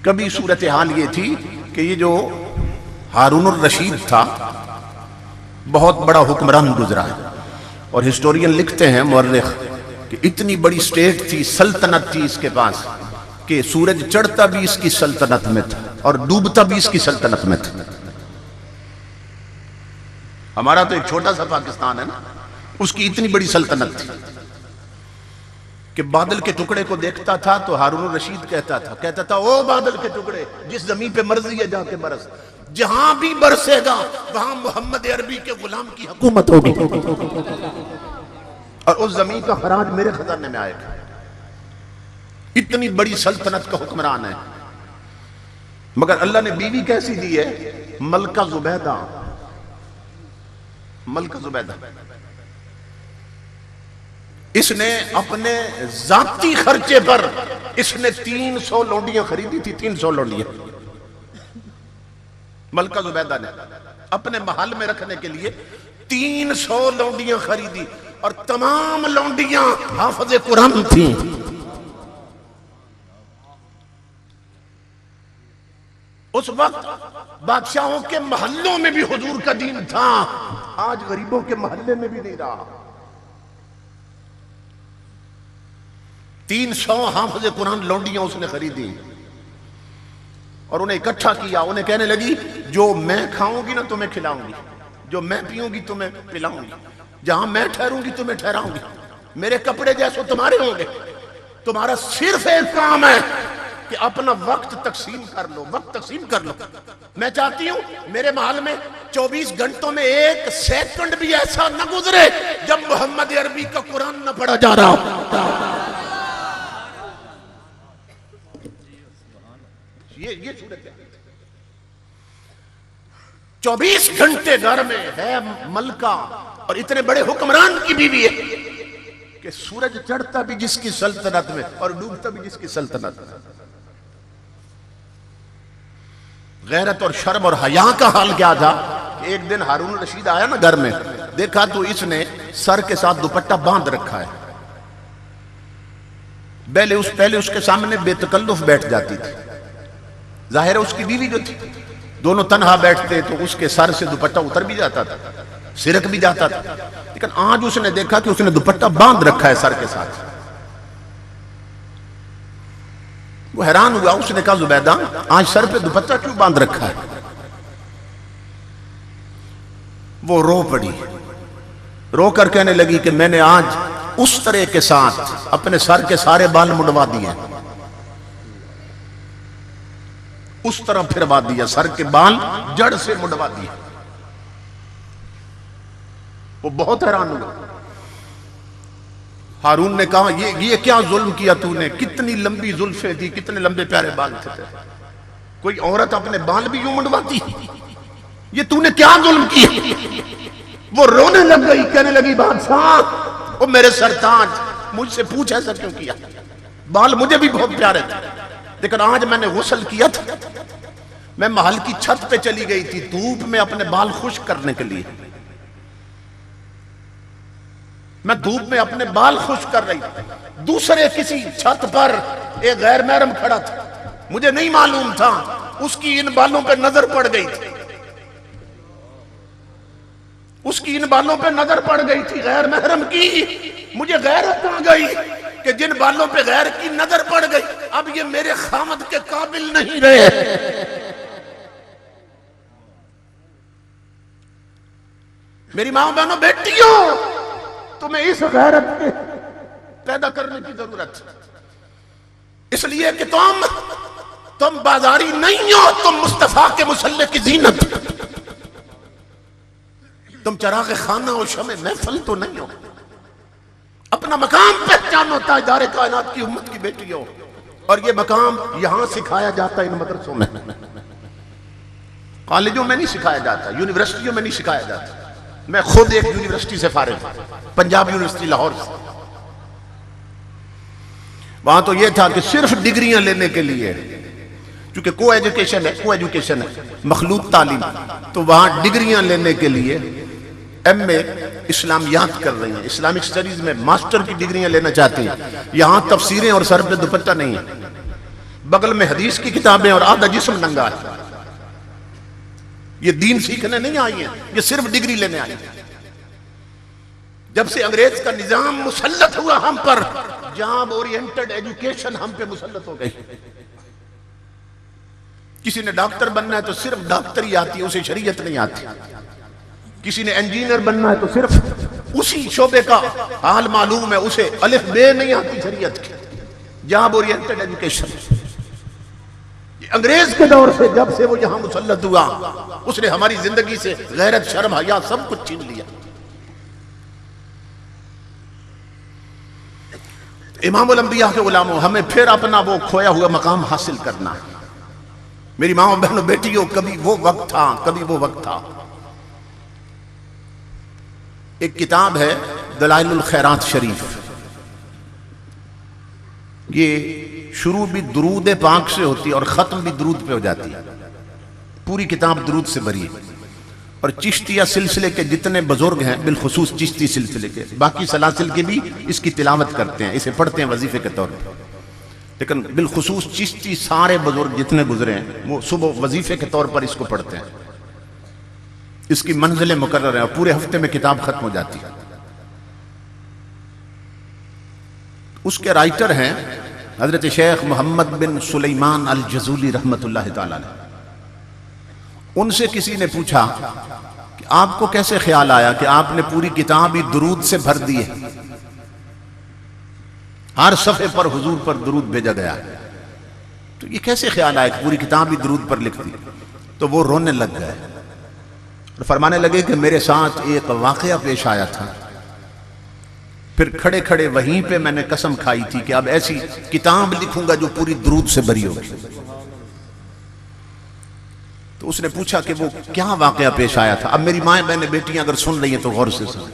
कभी सूरत हाल ये थी कि ये जो हारून रशीद था बहुत बड़ा हुक्मरान गुजरा है, और हिस्टोरियन लिखते हैं मुअर्रिख कि इतनी बड़ी स्टेट थी, सल्तनत थी इसके पास कि सूरज चढ़ता भी इसकी सल्तनत में था और डूबता भी इसकी सल्तनत में था। हमारा तो एक छोटा सा पाकिस्तान है ना, उसकी इतनी बड़ी सल्तनत थी कि बादल के टुकड़े को देखता था तो हारून रशीद कहता था ओ बादल के टुकड़े, जिस जमीन पे मर्जी है जाके बरस, जहां भी बरसेगा वहां मोहम्मद अरबी के गुलाम की हुकूमत होगी और उस जमीन का खराज मेरे खजाने में आएगा। इतनी बड़ी सल्तनत का हुक्मरान है, मगर अल्लाह ने बीवी कैसी दी है? मलका जुबैदा। मलका जुबैदा इसने अपने जाती खर्चे पर इसने 300 लौंडियां खरीदी थी। 300 लौंडियां मलका जुबैदा ने अपने महल में रखने के लिए 300 लौंडियां खरीदी और तमाम लौंडियां हाफिज़े कुरान थी। उस वक्त बादशाहों के महल्लों में भी हुजूर का दीन था, आज गरीबों के महल्ले में भी नहीं रहा। 300 हाफिज़े कुरान लौंडियां उसने खरीदी और उन्हें इकट्ठा किया। उन्हें कहने लगी जो मैं खाऊंगी ना तुम्हें खिलाऊंगी, जो मैं पीऊंगी तुम्हें पिलाऊंगी, जहां मैं ठहरूंगी तुम्हें ठहराऊंगी, मेरे कपड़े जैसे तुम्हारे होंगे। तुम्हारा सिर्फ एक काम है कि अपना वक्त तकसीम कर लो, वक्त तकसीम कर लो। मैं चाहती हूं मेरे महल में 24 घंटों में 1 सेकंड भी ऐसा न गुजरे जब मोहम्मद अरबी का कुरान न पढ़ा जा रहा हो। ये सूरत है। 24 घंटे घर में है मलका और इतने बड़े हुक्मरान की बीवी है कि सूरज चढ़ता भी जिसकी सल्तनत में और डूबता भी जिसकी सल्तनत में। गैरत और शर्म और हया का हाल क्या था? एक दिन हारून रशीद आया ना घर में, देखा तो इसने सर के साथ दुपट्टा बांध रखा है। पहले उसके सामने बेतकल्लुफ बैठ जाती थी, जाहिर है उसकी बीवी जो थी, दोनों तन्हा बैठते तो उसके सर से दुपट्टा उतर भी जाता था, सिरक भी जाता था। लेकिन आज उसने देखा कि उसने दुपट्टा बांध रखा है सर के साथ। वो हैरान हुआ, उसने कहा जुबैदा आज सर पे दुपट्टा क्यों बांध रखा है? वो रो पड़ी, रो कर कहने लगी कि मैंने आज उस तरह के साथ अपने सर के सारे बाल मुड़वा दिए, उस तरह फिरवा दिया, सर के बाल जड़ से मुड़वा दिए। वो बहुत हैरान हुआ। हारून ने कहा ये क्या जुल्म किया तूने? कितनी लंबी जुल्फे थी, कितने लंबे प्यारे बाल थे। कोई औरत अपने बाल भी यूं मुंडवाती? ये तूने क्या जुल्म किया? वो रोने लग गई, कहने लगी बादशाह वो मेरे सरताज, मुझसे पूछ ऐसा क्यों किया? बाल मुझे भी बहुत प्यारे थे, लेकिन आज मैंने गुस्ल किया था, मैं महल की छत पे चली गई थी धूप में अपने बाल खुश्क करने के लिए। मैं धूप में अपने बाल खुश्क कर रही, दूसरे किसी छत पर एक गैर महरम खड़ा था, मुझे नहीं मालूम था, उसकी इन बालों पे नजर पड़ गई थी, उसकी इन बालों पे नजर पड़ गई थी गैर महरम की। मुझे गैरत आ गई कि जिन बालों पे गैर की नजर पड़ गई अब ये मेरे खामद के काबिल नहीं रहे। मेरी मां बहनों बेटियों, तुम्हें इस गैरत के पैदा करने की जरूरत है, इसलिए कि तुम बाजारी नहीं हो, तुम मुस्तफा के मुसल्ले की जीनत, तुम चराग खाना और शमे महफल तो नहीं हो। अपना मकाम पहचानो, ताजदार कायनात की उम्मत की बेटी हो, और ये मकाम यहां सिखाया जाता है इन मदरसों में, कॉलेजों में नहीं सिखाया जाता, यूनिवर्सिटियों में नहीं सिखाया जाता। मैं खुद एक यूनिवर्सिटी से फारिग हूं, पंजाब यूनिवर्सिटी लाहौर से। वहां तो यह था कि सिर्फ डिग्रियां लेने के लिए, क्योंकि को एजुकेशन है, मखलूत तालीम, तो वहां डिग्रियां लेने के लिए एमए इस्लामियात कर रही हैं, इस्लामिक स्टडीज में मास्टर की डिग्रियां लेना चाहती हैं। यहां तफसीरें और सर पे दुपट्टा नहीं है। बगल में हदीस की किताबें और आधा जिस्म नंगा है। ये दीन सीखने नहीं आई है, ये सिर्फ डिग्री लेने आई है। जब से अंग्रेज का निजाम मुसल्लत हुआ हम पर, जॉब ओरिएंटेड एजुकेशन हम पे मुसल्लत हो गई। किसी ने डॉक्टर बनना है तो सिर्फ डॉक्टरी आती है, उसे शरीयत नहीं आती। किसी ने इंजीनियर बनना है तो सिर्फ उसी शोबे का हाल मालूम है, उसे अलिफ बे नहीं आती शरीयत की। जॉब ओरिएंटेड एजुकेशन अंग्रेज के दौर से, जब से वो यहां मुसल्लत हुआ, उसने हमारी जिंदगी से गैरत, शर्म, हया सब कुछ छीन लिया। इमामुल अंबिया के गुलामों, हमें फिर अपना वो खोया हुआ मकाम हासिल करना है। मेरी माँ बहनों बेटियों, कभी वो वक्त था, कभी वो वक्त था। एक किताब है दलाइलुल खैरात शरीफ, ये शुरू भी दुरूद पाक से होती है और खत्म भी दुरूद पे हो जाती है। पूरी किताब दुरूद से भरी है। और चिश्तिया सिलसिले के जितने बुजुर्ग हैं, बिलखुसूस चिश्ती सिलसिले के, बाकी सलासिल के भी इसकी तिलावत करते हैं, इसे पढ़ते हैं वजीफे के तौर पर। लेकिन बिलखुसूस चिश्ती सारे बुजुर्ग जितने गुजरे हैं, वो सुबह वजीफे के तौर पर इसको पढ़ते हैं। इसकी मंजिलें मुकर्रर हैं और पूरे हफ्ते में किताब खत्म हो जाती है। उसके राइटर हैं हजरत शेख मोहम्मद बिन सुलेमान अल जजूली रहमतुल्लाह तआला अलैह। उनसे किसी ने पूछा कि आपको कैसे ख्याल आया कि आपने पूरी किताब ही दुरूद से भर दी है, हर सफ़े पर हुजूर पर दुरूद भेजा गया है, तो ये कैसे ख्याल आया कि पूरी किताब ही दुरूद पर लिख दी? तो वो रोने लग गए और फरमाने लगे कि मेरे साथ एक वाकया पेश आया था, फिर खड़े खड़े वहीं पे मैंने कसम खाई थी कि अब ऐसी किताब लिखूंगा जो पूरी दुरूद से भरी होगी। तो उसने पूछा कि वो क्या वाकया पेश आया था। अब मेरी माएं बहनें बेटियां अगर सुन रही हैं तो गौर से सुन।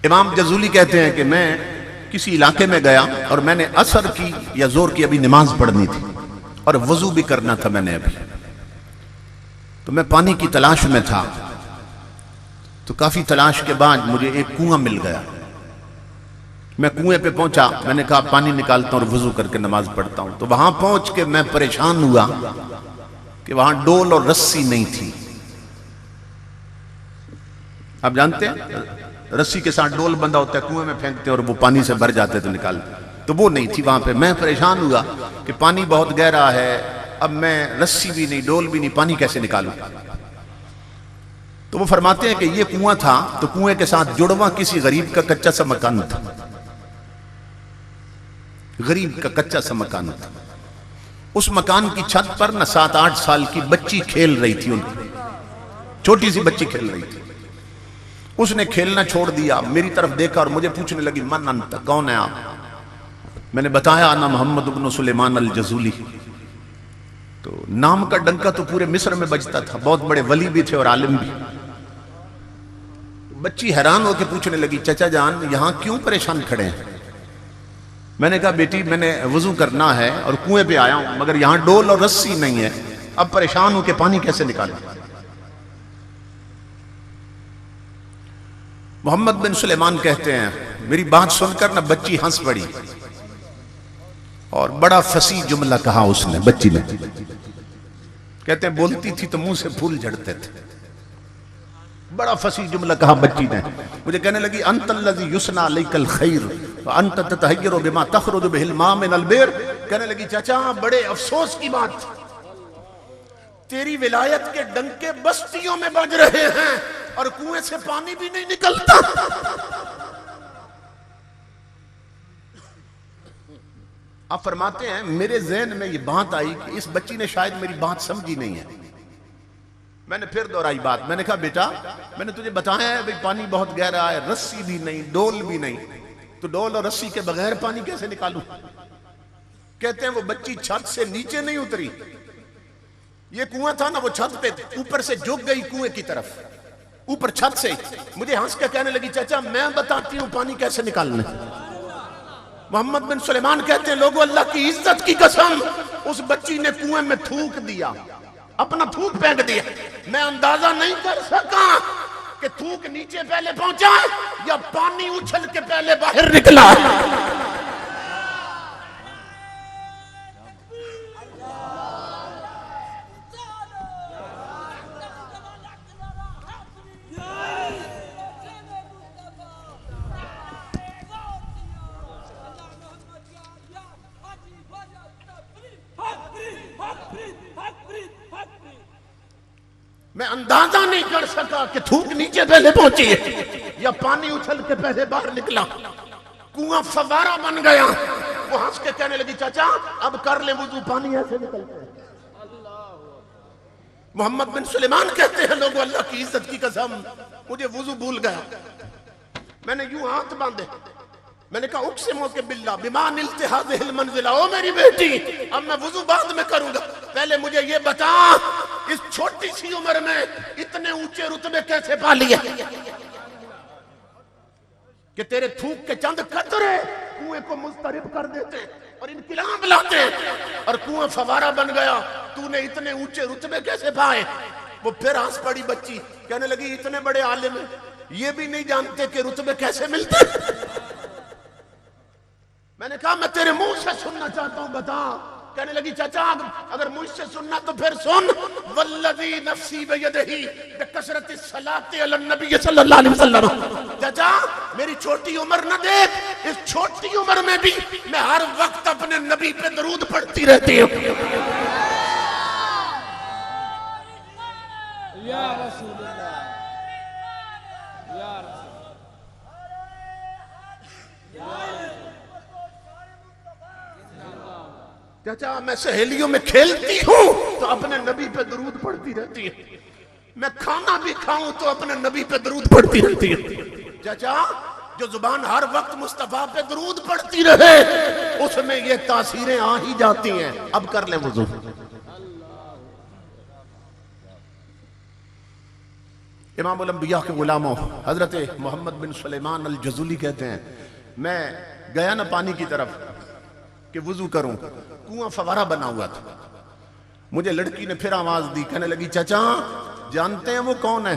इमाम जजूली कहते हैं कि मैं किसी इलाके में गया और मैंने असर की या जोर की अभी नमाज पढ़नी थी और वजू भी करना था मैंने अभी। तो मैं पानी की तलाश में था, तो काफी तलाश के बाद मुझे एक कुआं मिल गया। मैं कुएं पे पहुंचा, मैंने कहा पानी निकालता हूं और वजू करके नमाज पढ़ता हूं। तो वहां पहुंच के मैं परेशान हुआ कि वहां डोल और रस्सी नहीं थी। आप जानते हैं रस्सी के साथ डोल बंधा होता है, कुएं में फेंकते और वो पानी से भर जाते तो निकालते, तो वो नहीं थी वहां पे। मैं परेशान हुआ कि पानी बहुत गहरा है, अब मैं रस्सी भी नहीं, डोल भी नहीं, पानी कैसे निकालूं? तो वो फरमाते हैं कि ये कुआं था, तो कुएं के साथ जुड़वा किसी गरीब का कच्चा सा मकान था। गरीब का कच्चा सा मकान था। उस मकान की छत पर न 7-8 साल की बच्ची खेल रही थी, उनकी छोटी सी बच्ची खेल रही थी। उसने खेलना छोड़ दिया, मेरी तरफ देखा और मुझे पूछने लगी, मन अंत, कौन है आप? मैंने बताया, आना मोहम्मद इब्न सुलेमान अल जजूली। तो नाम का डंका तो पूरे मिस्र में बजता था, बहुत बड़े वली भी थे और आलिम भी। बच्ची हैरान होकर पूछने लगी, चाचा जान यहां क्यों परेशान खड़े हैं? मैंने कहा, बेटी मैंने वजू करना है और कुएं पे आया हूं, मगर यहां डोल और रस्सी नहीं है, अब परेशान होकर पानी कैसे निकालूं? मोहम्मद बिन सुलेमान कहते हैं, मेरी बात सुनकर ना बच्ची हंस पड़ी और बड़ा फसी जुमला कहा उसने, बच्ची ने। कहते हैं बोलती थी तो मुंह से फूल झड़ते थे। बड़ा फसी जुमला कहा बच्ची ने। मुझे कहने लगी, अंतल्लज़ी युस्ना अलैकल खैर व अंत ततहय्यरु बिमा तखरुजु बिहिल मा मिनल बिर। कहने लगी, चाचा बड़े अफसोस की बात, तेरी विलायत के डंके बस्तियों में बज रहे हैं और कुएं से पानी भी नहीं निकलता। आप फरमाते हैं, मेरे ज़हन में ये बात आई कि इस बच्ची ने शायद मेरी बात समझी नहीं है। मैंने फिर दोहराई बात, मैंने कहा, बेटा मैंने तुझे बताया है भाई पानी बहुत गहरा है, रस्सी भी नहीं, डोल भी नहीं, तो डोल और रस्सी के बगैर पानी कैसे निकालूं? कहते हैं वो बच्ची छत से नीचे नहीं उतरी, ये कुआं था ना, वो छत पे ऊपर से झुक गई कुएं की तरफ, ऊपर छत से। मुझे हंस के कहने लगी, चाचा मैं बताती हूं पानी कैसे निकालना। मोहम्मद बिन सुलेमान कहते हैं, लोगों अल्लाह की इज्जत की कसम, उस बच्ची ने कुएं में थूक दिया, अपना थूक फेंक दिया। मैं अंदाजा नहीं कर सका कि थूक नीचे पहले पहुंचा या पानी उछल के पहले बाहर निकला। मैं अंदाजा नहीं कर सका कि थूक नीचे पहले पहुंची है या पानी उछल के पहले बाहर निकला। कुआं फवारा बन गया। वो हंस के कहने लगी चाचा अब कर ले वुजू, पानी ऐसे निकलता है। मोहम्मद बिन सुलेमान कहते हैं लोगों अल्लाह की इज्जत की कसम मुझे वुजू भूल गया। मैंने यूं हाथ बांधे, मैंने कहा उक्सिमो के बिल्ला बिमान इल्तिहादिल मंजिला, ओ मेरी बेटी अब मैं वुजू बाद में करूंगा, पहले मुझे ये बता इस छोटी सी उम्र में इतने ऊंचे रुतबे कैसे पा लिए कि तेरे थूक के चंद कतरे कुएं को मुस्तरिब कर देते और इनकिलाब लाते और कुआं फवारा बन गया। तूने इतने ऊंचे रुतबे कैसे पाए? वो फिर हंस पड़ी बच्ची, कहने लगी इतने बड़े आलिम ये भी नहीं जानते कि रुतबे कैसे मिलते। मैंने कहा मैं तेरे मुंह से सुनना चाहता हूं, बता। कहने लगी चाचा अगर मुझसे सुनना तो फिर सुन, वल्लज़ी नफ्सी बियदिही बिकसरति सलाति अला नबी सल्लल्लाहु अलैहि वसल्लम। चाचा मेरी छोटी उम्र न देख, इस छोटी उम्र में भी मैं हर वक्त अपने नबी पे दरूद पढ़ती रहती हूँ। या रसूलल्लाह, या चाचा मैं सहेलियों में खेलती हूँ तो अपने नबी पे दरूद पढ़ती रहती है, मैं खाना भी खाऊं तो अपने नबी पे दरूद पढ़ती रहती है। चाचा जो जुबान हर वक्त मुस्तफा पे दरूद पढ़ती रहे उसमें ये तासीरें आ ही जाती हैं। अब कर ले वुजू। इमाम उल अंबिया के गुलामों हजरत मोहम्मद बिन सुलेमान अल जज़ूली कहते हैं मैं गया ना पानी की तरफ कि वुजू करूं, कुआं फवारा बना हुआ था। मुझे लड़की ने फिर आवाज दी, कहने लगी चाचा जानते हैं वो कौन है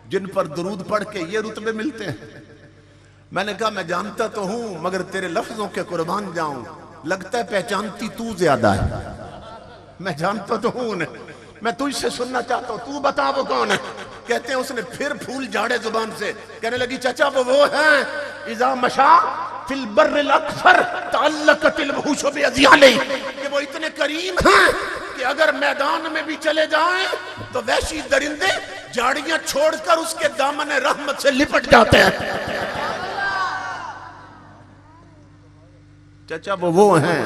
जिन पर दरूद पढ़ के ये रुतबे मिलते हैं? मैंने कहा मैं जानता तो हूं मगर तेरे लफ्जों के कुर्बान जाऊं, लगता है पहचानती तू ज्यादा है। मैं जानता तो हूं उन्हें, मैं तुझसे सुनना चाहता हूं, तू बता वो कौन है। कहते हैं उसने फिर फूल झाड़े जुबान से, कहने लगी चाचा वो है इज़ा मशा फिल बर्रिल अक्सर तअल्लक़तिल वहुशु बिअज़यालिही, कि वो इतने करीम हैं कि अगर मैदान में भी चले जाएं तो वहशी दरिंदे झाड़ियां छोड़कर उसके दामन रहमत से लिपट जाते हैं। चाचा वो हैं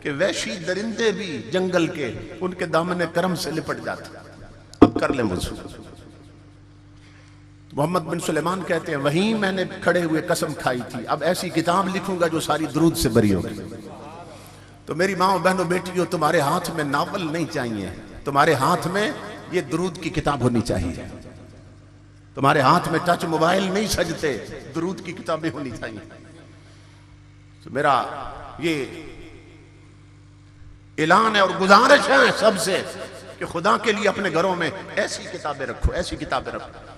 कि वहशी दरिंदे भी जंगल के उनके दामन करम से लिपट जाते। अब कर ले वुज़ू। मोहम्मद बिन सुलेमान कहते हैं वहीं मैंने खड़े हुए कसम खाई थी अब ऐसी किताब लिखूंगा जो सारी दरूद से भरी होगी। तो मेरी माँ बहनों बेटियों तुम्हारे हाथ में नावल नहीं चाहिए, तुम्हारे हाथ में ये दरूद की किताब होनी चाहिए। तुम्हारे हाथ में टच मोबाइल नहीं सजते, दरूद की किताबें होनी चाहिए। तो मेरा ये ऐलान है और गुजारिश है सबसे कि खुदा के लिए अपने घरों में ऐसी किताबें रखो, ऐसी किताबें रखो।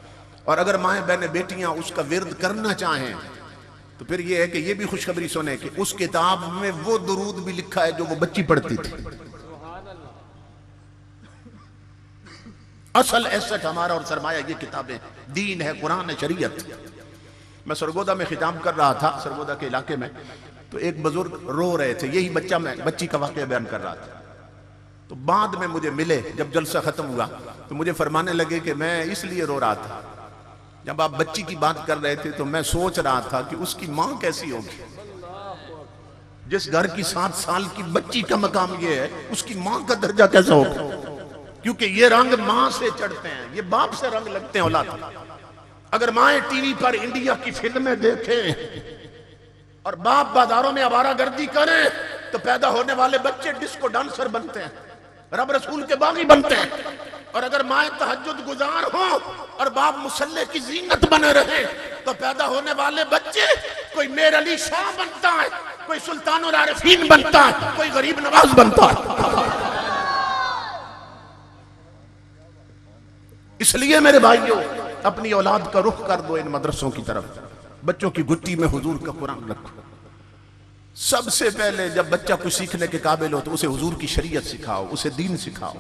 और अगर माएँ बहनें बेटियां उसका विर्द करना चाहें तो फिर ये है कि ये भी खुशखबरी सुने कि उस किताब में वो दुरूद भी लिखा है जो वो बच्ची पढ़ती थी। असल एसेट हमारा और सरमाया ये किताबें, दीन है, कुरान है, शरीयत। मैं सरगोदा में खिताब कर रहा था, सरगोदा के इलाके में, तो एक बुजुर्ग रो रहे थे, यही बच्ची का वाकया बयान कर रहा था। तो बाद में मुझे मिले, जब जलसा खत्म हुआ तो मुझे फरमाने लगे कि मैं इसलिए रो रहा था, जब आप बच्ची की बात कर रहे थे तो मैं सोच रहा था कि उसकी मां कैसी होगी। जिस घर की 7 साल की बच्ची का मकाम ये है, उसकी मां का दर्जा कैसा होगा? क्योंकि ये रंग मां से चढ़ते हैं, ये बाप से रंग लगते हैं औलाद। अगर माएँ टीवी पर इंडिया की फिल्में देखें और बाप बाजारों में आवारागर्दी करें तो पैदा होने वाले बच्चे डिस्को डांसर बनते हैं, रब रसूल के बागी बनते हैं। और अगर माए तहज्जुद गुजार हो और बाप मुसल्ले की जीनत बने रहे तो पैदा होने वाले बच्चे कोई मेर अली शाह बनता है, कोई सुल्तानुल आरिफीन बनता है, कोई गरीब नवाज बनता है। इसलिए मेरे भाइयों अपनी औलाद का रुख कर दो इन मदरसों की तरफ, बच्चों की गुत्ती में हुजूर का कुरान रखो। सबसे पहले जब बच्चा कुछ सीखने के काबिल हो तो उसे हुजूर की शरीयत सिखाओ, उसे दीन सिखाओ।